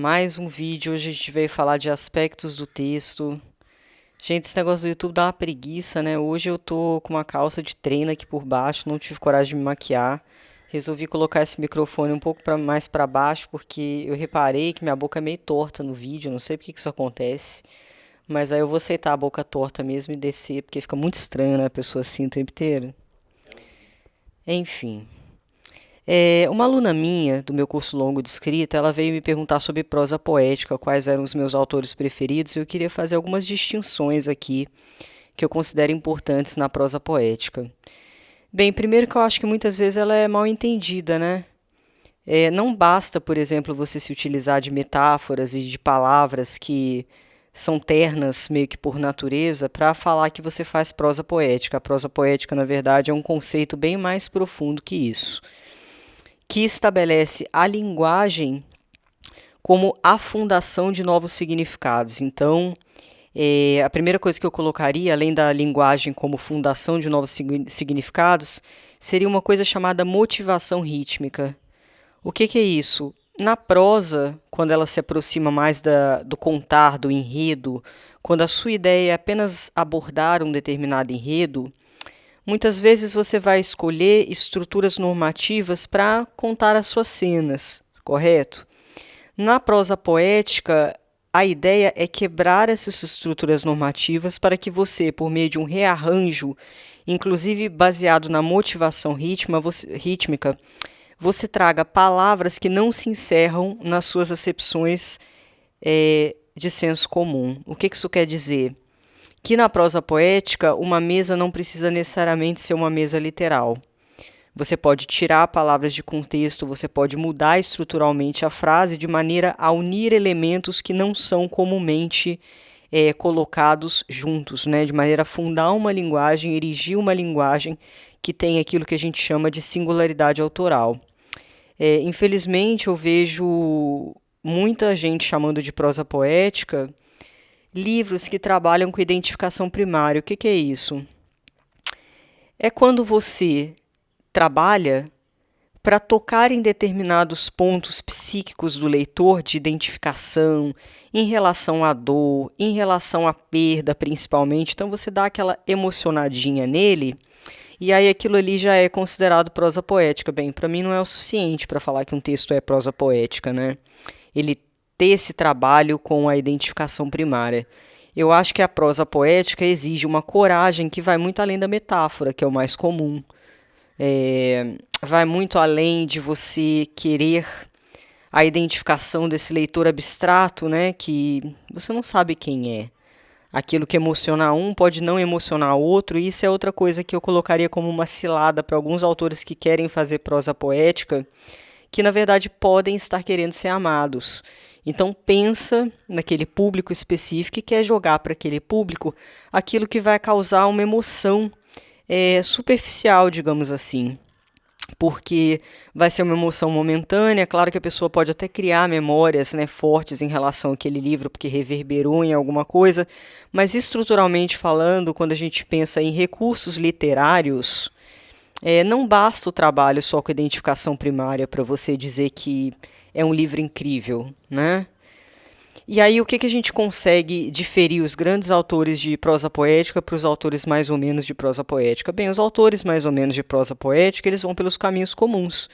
Mais um vídeo. Hoje a gente veio falar de aspectos do texto. Gente, esse negócio do YouTube dá uma preguiça, né? Hoje eu tô com uma calça de treino aqui por baixo, não tive coragem de me maquiar. Resolvi colocar esse microfone um pouco mais para baixo, porque eu reparei que minha boca é meio torta no vídeo, não sei por que isso acontece. Mas aí eu vou aceitar a boca torta mesmo e descer, porque fica muito estranho, né? A pessoa assim o tempo inteiro. Enfim. Uma aluna minha, do meu curso longo de escrita, ela veio me perguntar sobre prosa poética, quais eram os meus autores preferidos, e eu queria fazer algumas distinções aqui que eu considero importantes na prosa poética. Bem, primeiro que eu acho que muitas vezes ela é mal entendida, né? Não basta, por exemplo, você se utilizar de metáforas e de palavras que são ternas meio que por natureza para falar que você faz prosa poética. A prosa poética, na verdade, é um conceito bem mais profundo que isso, que estabelece a linguagem como a fundação de novos significados. Então, a primeira coisa que eu colocaria, além da linguagem como fundação de novos significados, seria uma coisa chamada motivação rítmica. O que é isso? Na prosa, quando ela se aproxima mais do contar, do enredo, quando a sua ideia é apenas abordar um determinado enredo, muitas vezes você vai escolher estruturas normativas para contar as suas cenas, correto? Na prosa poética, a ideia é quebrar essas estruturas normativas para que você, por meio de um rearranjo, inclusive baseado na motivação rítmica, você traga palavras que não se encerram nas suas acepções de senso comum. O que isso quer dizer? Que na prosa poética, uma mesa não precisa necessariamente ser uma mesa literal. Você pode tirar palavras de contexto, você pode mudar estruturalmente a frase de maneira a unir elementos que não são comumente colocados juntos, né? De maneira a fundar uma linguagem, erigir uma linguagem que tem aquilo que a gente chama de singularidade autoral. Infelizmente, eu vejo muita gente chamando de prosa poética livros que trabalham com identificação primária. O que é isso? É quando você trabalha para tocar em determinados pontos psíquicos do leitor de identificação, em relação à dor, em relação à perda, principalmente. Então você dá aquela emocionadinha nele, e aí aquilo ali já é considerado prosa poética. Bem, para mim não é o suficiente para falar que um texto é prosa poética, né? Ele ter esse trabalho com a identificação primária. Eu acho que a prosa poética exige uma coragem que vai muito além da metáfora, que é o mais comum. Vai muito além de você querer a identificação desse leitor abstrato, né, que você não sabe quem é. Aquilo que emociona um pode não emocionar outro, e isso é outra coisa que eu colocaria como uma cilada para alguns autores que querem fazer prosa poética, que na verdade podem estar querendo ser amados. Então pensa naquele público específico e quer jogar para aquele público aquilo que vai causar uma emoção superficial, digamos assim, porque vai ser uma emoção momentânea. Claro que a pessoa pode até criar memórias, né, fortes em relação àquele livro, porque reverberou em alguma coisa, mas estruturalmente falando, quando a gente pensa em recursos literários, não basta o trabalho só com identificação primária para você dizer que é um livro incrível, né? E aí, o que a gente consegue diferir os grandes autores de prosa poética para os autores mais ou menos de prosa poética? Bem, os autores mais ou menos de prosa poética, eles vão pelos caminhos comuns.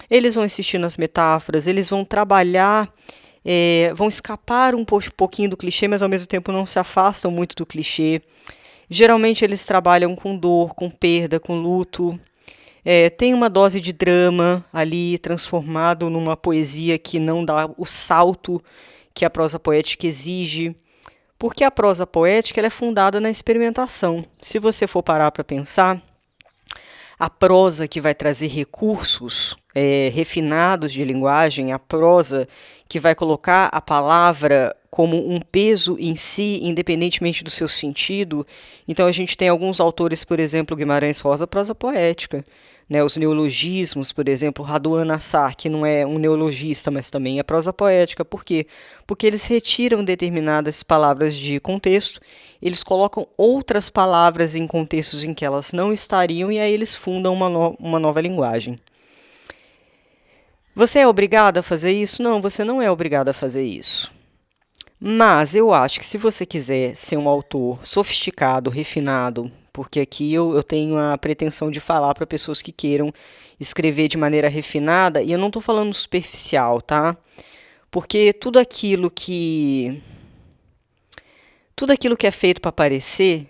Eles vão insistir nas metáforas, eles vão trabalhar, vão escapar um pouquinho do clichê, mas ao mesmo tempo não se afastam muito do clichê. Geralmente eles trabalham com dor, com perda, com luto. Tem uma dose de drama ali transformado numa poesia que não dá o salto que a prosa poética exige, porque a prosa poética ela é fundada na experimentação. Se você for parar para pensar, a prosa que vai trazer recursos refinados de linguagem, a prosa que vai colocar a palavra como um peso em si, independentemente do seu sentido. Então a gente tem alguns autores, por exemplo, Guimarães Rosa, prosa poética. Né, os neologismos, por exemplo, Raduan Nassar, que não é um neologista, mas também é prosa poética. Por quê? Porque eles retiram determinadas palavras de contexto, eles colocam outras palavras em contextos em que elas não estariam, e aí eles fundam uma nova linguagem. Você é obrigado a fazer isso? Não, você não é obrigado a fazer isso. Mas eu acho que se você quiser ser um autor sofisticado, refinado, porque aqui eu tenho a pretensão de falar para pessoas que queiram escrever de maneira refinada, e eu não estou falando superficial, tá? Porque tudo aquilo que é feito para aparecer,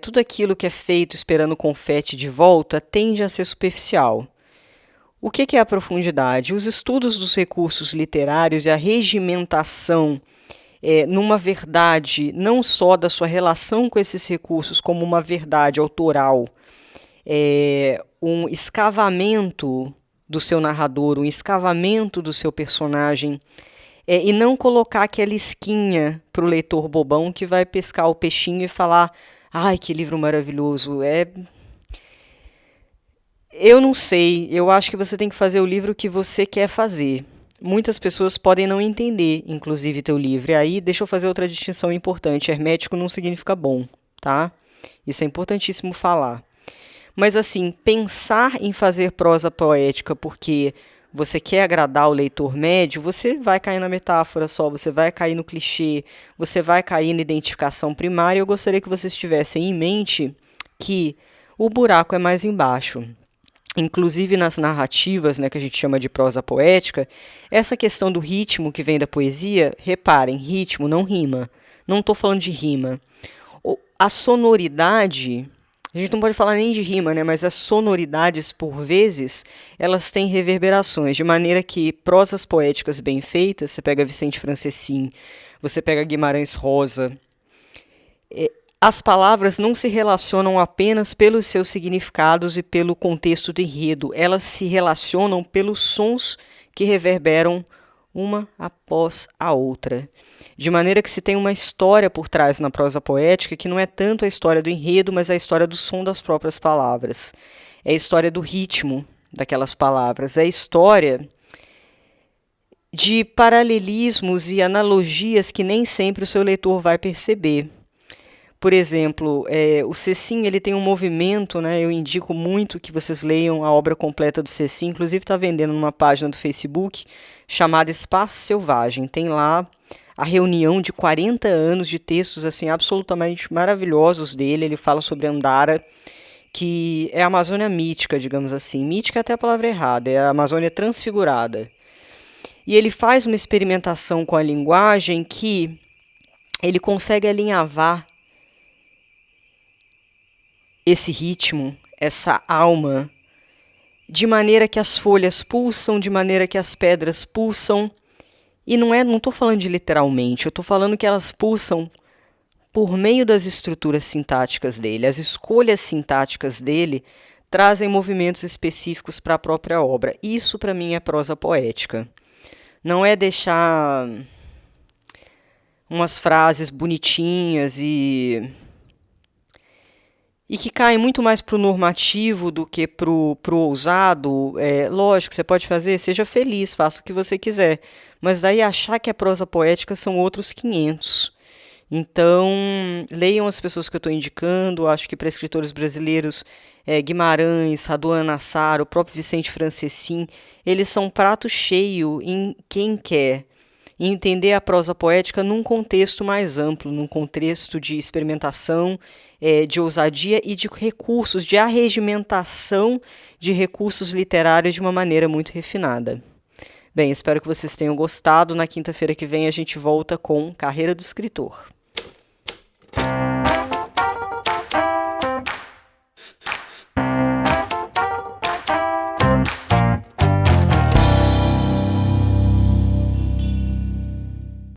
tudo aquilo que é feito esperando confete de volta, tende a ser superficial. O que é a profundidade? Os estudos dos recursos literários e a regimentação numa verdade não só da sua relação com esses recursos como uma verdade autoral, um escavamento do seu narrador, um escavamento do seu personagem, e não colocar aquela isquinha para o leitor bobão que vai pescar o peixinho e falar: ai, que livro maravilhoso. Eu não sei, eu acho que você tem que fazer o livro que você quer fazer. Muitas pessoas podem não entender, inclusive, teu livro. E aí, deixa eu fazer outra distinção importante. Hermético não significa bom, tá? Isso é importantíssimo falar. Mas, assim, pensar em fazer prosa poética porque você quer agradar o leitor médio, você vai cair na metáfora só, você vai cair no clichê, você vai cair na identificação primária. Eu gostaria que vocês tivessem em mente que o buraco é mais embaixo. Inclusive nas narrativas, né, que a gente chama de prosa poética, essa questão do ritmo que vem da poesia, reparem, ritmo não rima. Não estou falando de rima. A sonoridade, a gente não pode falar nem de rima, né, mas as sonoridades, por vezes, elas têm reverberações, de maneira que prosas poéticas bem feitas, você pega Vicente Francescin, você pega Guimarães Rosa, as palavras não se relacionam apenas pelos seus significados e pelo contexto do enredo, elas se relacionam pelos sons que reverberam uma após a outra. De maneira que se tem uma história por trás na prosa poética que não é tanto a história do enredo, mas a história do som das próprias palavras. É a história do ritmo daquelas palavras, é a história de paralelismos e analogias que nem sempre o seu leitor vai perceber. Por exemplo, o Cecim ele tem um movimento, né? Eu indico muito que vocês leiam a obra completa do Cecim, inclusive está vendendo numa página do Facebook chamada Espaço Selvagem. Tem lá a reunião de 40 anos de textos assim absolutamente maravilhosos dele. Ele fala sobre Andara, que é a Amazônia mítica, digamos assim. Mítica é até a palavra errada, é a Amazônia transfigurada. E ele faz uma experimentação com a linguagem que ele consegue alinhavar esse ritmo, essa alma, de maneira que as folhas pulsam, de maneira que as pedras pulsam. E não estou falando de literalmente, eu estou falando que elas pulsam por meio das estruturas sintáticas dele. As escolhas sintáticas dele trazem movimentos específicos para a própria obra. Isso, para mim, é prosa poética. Não é deixar umas frases bonitinhas e que caem muito mais para o normativo do que para o ousado. Lógico, você pode fazer, seja feliz, faça o que você quiser. Mas daí achar que é prosa poética são outros 500. Então, leiam as pessoas que eu estou indicando. Acho que para escritores brasileiros, Guimarães, Raduan Nassar, o próprio Vicente Francescin, eles são prato cheio em quem quer entender a prosa poética num contexto mais amplo, num contexto de experimentação, de ousadia e de recursos, de arregimentação de recursos literários de uma maneira muito refinada. Bem, espero que vocês tenham gostado. Na quinta-feira que vem a gente volta com Carreira do Escritor.